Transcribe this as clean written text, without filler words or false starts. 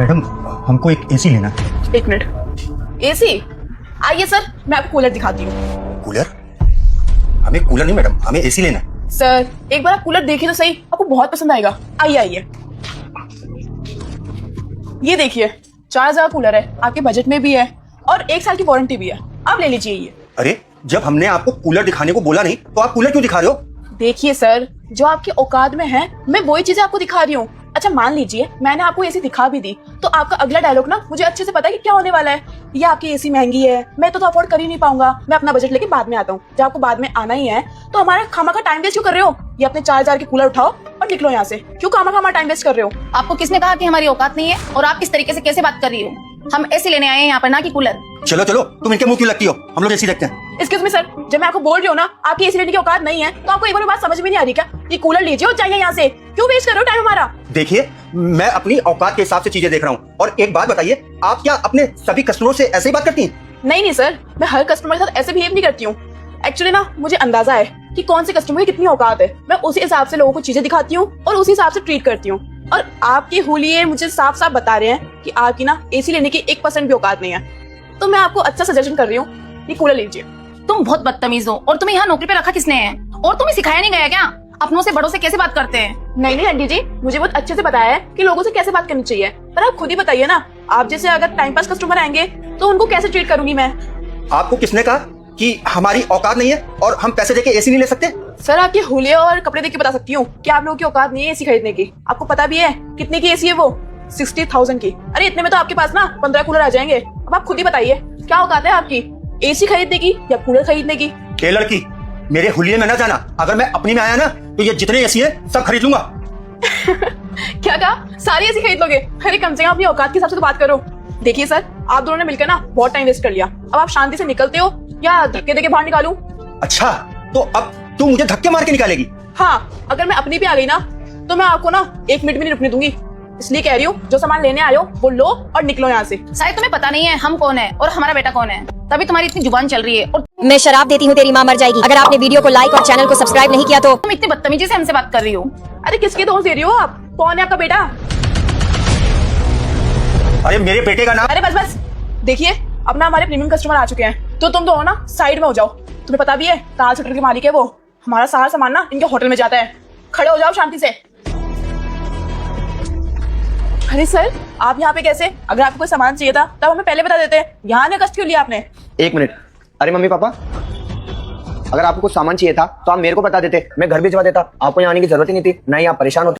Madam हमको एक AC लेना है। एक मिनट। एसी? आइए सर, मैं आपको कूलर दिखाती हूँ। कूलर? हमें कूलर नहीं मैडम, हमें एसी लेना है। सर एक बार आप कूलर देखिए तो सही, आपको बहुत पसंद आएगा। आइए आइए, ये देखिए 4000 कूलर है, आपके बजट में भी है और 1 साल की वारंटी भी है। आप ले लीजिए ये। अरे जब हमने आपको कूलर दिखाने को बोला नहीं तो आप कूलर क्यों दिखा रहे हो? देखिए सर, जो आपके औकात में है मैं वही चीजें आपको दिखा रही हूँ। अच्छा मान लीजिए मैंने आपको एसी दिखा भी दी तो आपका अगला डायलॉग ना मुझे अच्छे से पता है कि क्या होने वाला है। ये आपकी एसी महंगी है, मैं तो अफोर्ड कर ही नहीं पाऊंगा, मैं अपना बजट लेके बाद में आता हूँ। जब आपको बाद में आना ही है तो हमारा खामा का टाइम वेस्ट क्यों कर रहे हो? ये अपने 4000 के कूलर उठाओ और निकलो यहाँ से। क्यों खामा टाइम वेस्ट कर रहे हो? आपको किसने कहा कि हमारी औकात नहीं है और आप इस तरीके से कैसे बात कर रही हो? हम एसी लेने आए हैं यहाँ पर, ना कि कूलर। चलो चलो, तुम इनके मुंह क्यों लगती हो? हम लोग एसी देखते हैं। एक्सक्यूज मी सर, जब मैं आपको बोल रही हूँ ना आपकी एसी लेने की औकात नहीं है तो आपको एक बार बात समझ में नहीं आ रही क्या? ये कूलर लीजिए और जाइए यहाँ से। क्यों वेस्ट कर रहे हो टाइम हमारा? देखिए मैं अपनी औकात के हिसाब से चीजें देख रहा हूँ। और एक बात बताइए, आप क्या अपने सभी कस्टमरों से ऐसे ही बात करती हैं? नहीं सर, मैं हर कस्टमर के साथ ऐसे बिहेव नहीं करती हूँ। एक्चुअली ना मुझे अंदाजा है कि कौन से कस्टमर की कितनी औकात है। मैं उसी हिसाब से लोगों को चीजें दिखाती हूँ और उसी हिसाब से ट्रीट करती हूँ। और आपके हुलिये मुझे साफ साफ बता रहे हैं कि आपकी ना एसी लेने की 1% भी औकात नहीं है। तो मैं आपको अच्छा सजेशन कर रही हूँ, ये कूलर लीजिए। तुम बहुत बदतमीज हो। और तुम्हें यहाँ नौकरी पे रखा किसने है? और तुम्हें सिखाया नहीं गया क्या अपनों से बड़ों से कैसे बात करते हैं? नहीं आंटी जी, मुझे बहुत अच्छे से बताया है कि लोगों से कैसे बात करनी चाहिए। पर आप खुद ही बताइए ना, आप जैसे अगर टाइम पास कस्टमर आएंगे तो उनको कैसे ट्रीट करूंगी मैं? आपको किसने कहा कि हमारी औकात नहीं है और हम पैसे देके एसी नहीं ले सकते? सर आपके हुलिये और कपड़े देख के बता सकती हूँ कि आप लोगों की औकात नहीं है एसी खरीदने की। आपको पता भी है कितने की एसी है वो? 60,000 की। अरे इतने में तो आपके पास ना 15 कूलर आ जाएंगे। अब आप खुद ही बताइए क्या औकात है आपकी, एसी खरीदने की या कूलर खरीदने की? ए लड़की, मेरे हुलिये में ना जाना। अगर मैं अपनी में आया ना तो ये जितने एसी है सब खरीद लूंगा। क्या कहा? सारी एसी खरीद लोगे? अरे कम से कम अपनी औकात के हिसाब से तो बात करो। देखिए सर, आप दोनों ने मिलकर ना बहुत टाइम वेस्ट कर लिया। अब आप शांति से निकलते हो या धक्के देके बाहर निकालूं? अच्छा तो अब तू मुझे धक्के मार के निकालेगी? हाँ, अगर मैं अपनी भी आ गई ना तो मैं आपको ना 1 मिनट भी नहीं रुकने दूंगी। इसलिए कह रही हूँ, जो सामान लेने आए हो वो लो और निकलो यहाँ से। शायद तुम्हें पता नहीं है हम कौन है और हमारा बेटा कौन है, तभी तुम्हारी इतनी जुबान चल रही है। और मैं शराब देती हूँ तेरी माँ मर जाएगी। अगर आपने वीडियो को लाइक और चैनल को सब्सक्राइब नहीं किया तो तुम इतनी बदतमीजी से हमसे बात कर रही हो। अरे किसके दोस्त दे रही हो आप? कौन है आपका बेटा? अरे मेरे बेटे का नाम। अरे बस देखिए, अब ना हमारे प्रीमियम कस्टमर आ चुके हैं तो तुम दोनों ना साइड में हो जाओ। तुम्हें पता भी है ताज होटल के मालिक है वो। हमारा सारा सामान ना इनके होटल में जाता है। खड़े हो जाओ शांति से। अरे सर आप यहाँ पे कैसे? अगर आपको कोई सामान चाहिए था तब हमें पहले बता देते। यहाँ आने कष्ट क्यों लिया आपने? 1 मिनट। अरे मम्मी पापा, अगर आपको कुछ सामान चाहिए था तो आप मेरे को बता देते, मैं घर भिजवा देता। आपको यहाँ आने की जरूरत ही नहीं थी, ना ही आप परेशान होते।